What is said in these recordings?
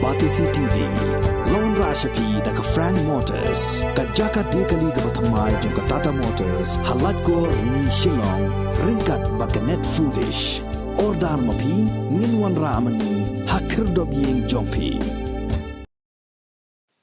Batisi TV, Lone Rashapi da ka Frank Motors, ka Jaka Dekali ka Bathamai jong ka Tata Motors, Halat ko ni Shillong, ringkat bakanet foodish, Ordar Mapi, Ninwan Ramani, Hakir Dobiying Jongpi.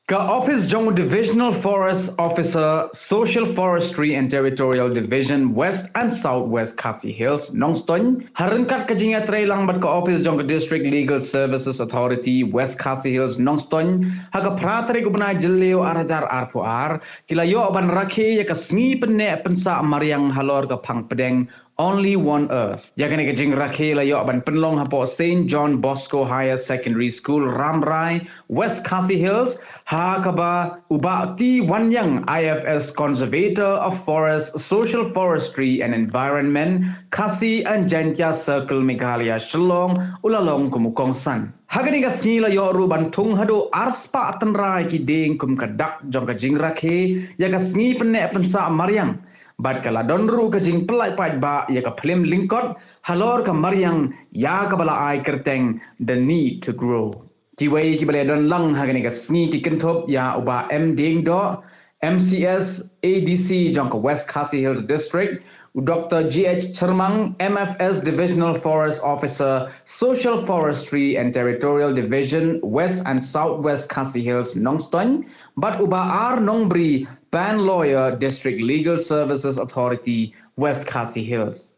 Ka Office Jong Divisional Forest Officer, Social Forestry and Territorial Division, West and Southwest Khasi Hills, Nongstoin, Harengkat Kajinga Trailang bat ka Office Jong District Legal Services Authority, West Khasi Hills, Nongstoin, Haga Pratari Gubnai Jileo Arajar Arpuar, Kila Yo Ban Rakhe, Yaka Smi Pene Pensa Mariang Halor ka Pang Pedeng, Only One Earth. Yakani kajing rakhe la yo ban penlong hapo St. John Bosco Higher Secondary School, Ramrai, West Khasi Hills, ha kaba ubati wanyang IFS Conservator of Forest, Social Forestry and Environment, Khasi and Jantia Circle Meghalaya Shillong, ulalong kumukong san. Hagani ka snila yo ru ban tung hado arspa atanrai ki ding kum kadak jong kajing rakhe, yaka sngi penne pensa mariang. Bat kala donru kajing pelai pai ba ya ka phlim lingkot halor ka mariang ya ka bala ai kerteng the need to grow. Jiwai ki bale don lang hagani ka sngi ki kenthop ya uba M ding do MCS ADC jong ka West Khasi Hills District, Dr. GH Chermang, MFS Divisional Forest Officer, Social Forestry and Territorial Division, West and Southwest Khasi Hills, Nongstoin, but uba R Nongbri, Pan Lawyer, District Legal Services Authority, West Khasi Hills.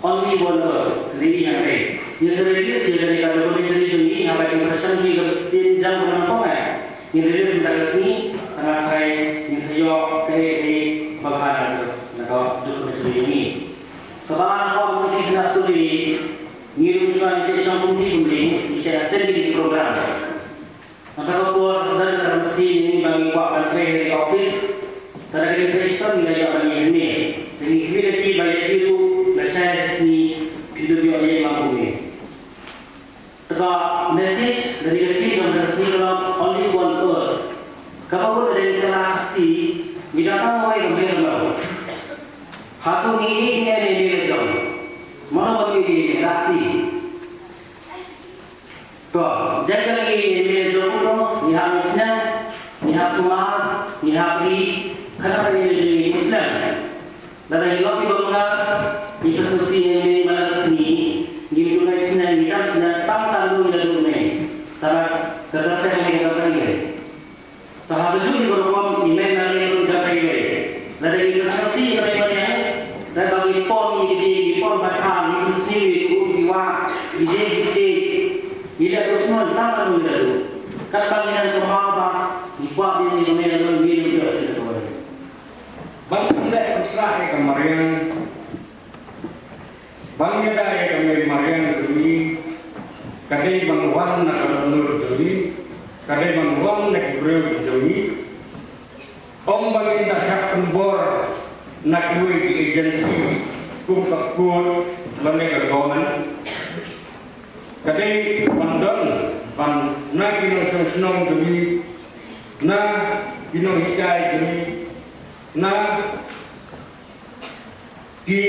Only one earth, really young day. Yes, it is here, and I will be to me, have an impression we have seen jump on a point. In the list that me, and I try in the York, a Bahana, to me. So, Bahana, what is not to be new transition to me, which I attended the program. And I was then seen in my trade office, that I can register in the me. The liquidity by you. Saya sini hidup yang mampu ni. Teka message dari kecil dan bersih dalam only one earth. Kalau dari interaksi, binatang mulai kembali baru. Hatu ini ada di dalam. Mana bagi ini laki. Kau jaga lagi ini jodoh, ni habisnya, ni habisnya, ni habis. Kenapa ini Muslim? Dari lagi bangunan. Itu seperti yang mana sini, di dunia sini kita sudah tahu dalam dunia. Tapi terdapat yang kita lihat. Tahap itu di beberapa email yang kita lihat. Dari itu seperti yang mana, dari bagi form ini, form macam itu sendiri, itu diwa, biji, tidak terus semua tahu dalam. Kalau kita berapa, dibuat di email dalam video juga sudah boleh. Bangsa Israel kemarin. Bangnya dari kami Marian dulu, kadai bangwan nak menurut dulu, kadai bangwan nak beri dulu. Om bangin dasar pembor nak duit di agensi kumpul lembaga government. Kadai bandon ban nak kino senang dulu, nak kino hikai dulu, nak di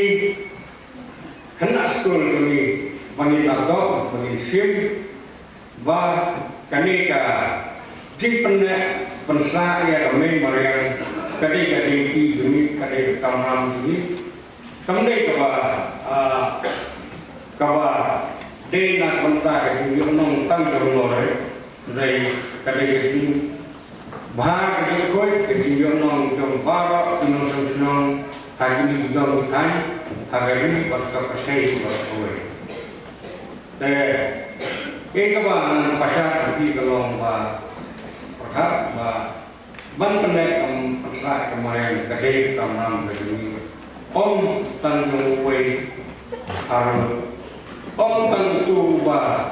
kena sekolah kami bagi laptop, bagi SIM, bah kami ka di pensa ya kami meriang kadai di sini kadai kamram sini kami kawa dena pensa itu yang tang terlore dari kadai di bahar kadai koi kadai yang jom barak senang hari ini jom tani hari ini pasal pasai berkuai. Tapi kawan pasar tapi kalau perhap ban pendek pasar kemarin kadai kamram begini. Om tanjung kuai harus om tanjung lah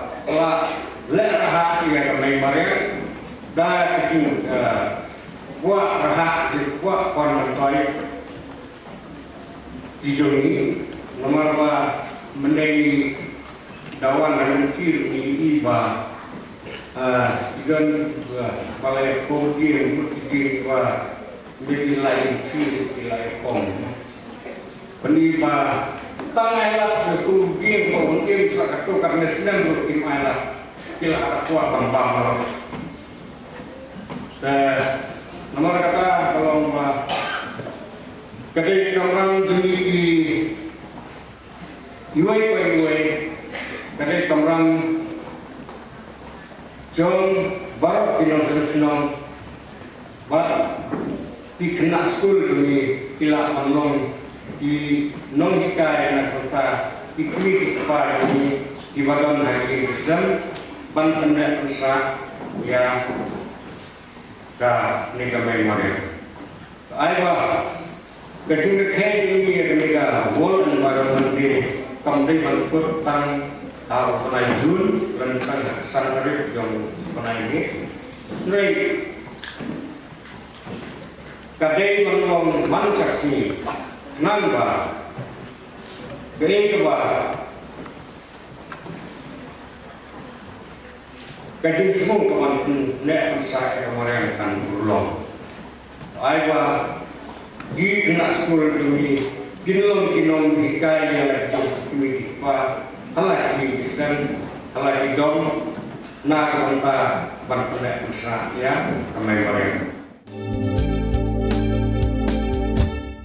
lerah ya kemarin dah kecil buat rahat buat konvensi di sini nomor menjadi dawan dan kecil ini iba dan balai pokir putih menjadi lain kecil lain kom Peniba tangailah itu game mungkin satu karena sedang bertim ailah kila akua bang. Nomor kata kalau kadai kamrang duni di UAE kadai kamrang John Barat Senong Barat di kena school duni kila manong di non hikai na kota di komiti kepada di badan haji Islam ban pendak usaha ya ka nikamai mare aiba kecil kecil ini ya mereka world environment day kamdai banpur tang penai Jun dan tang sanarif jong penai ini nai kadai menong mankasni nangba keingba kajin semua kawan nek saya kemarin kan berulong aiba di kena sekolah ini kinong hikaya komiti pa halak di Islam halak di dom na kanta ban pada ya kami mereka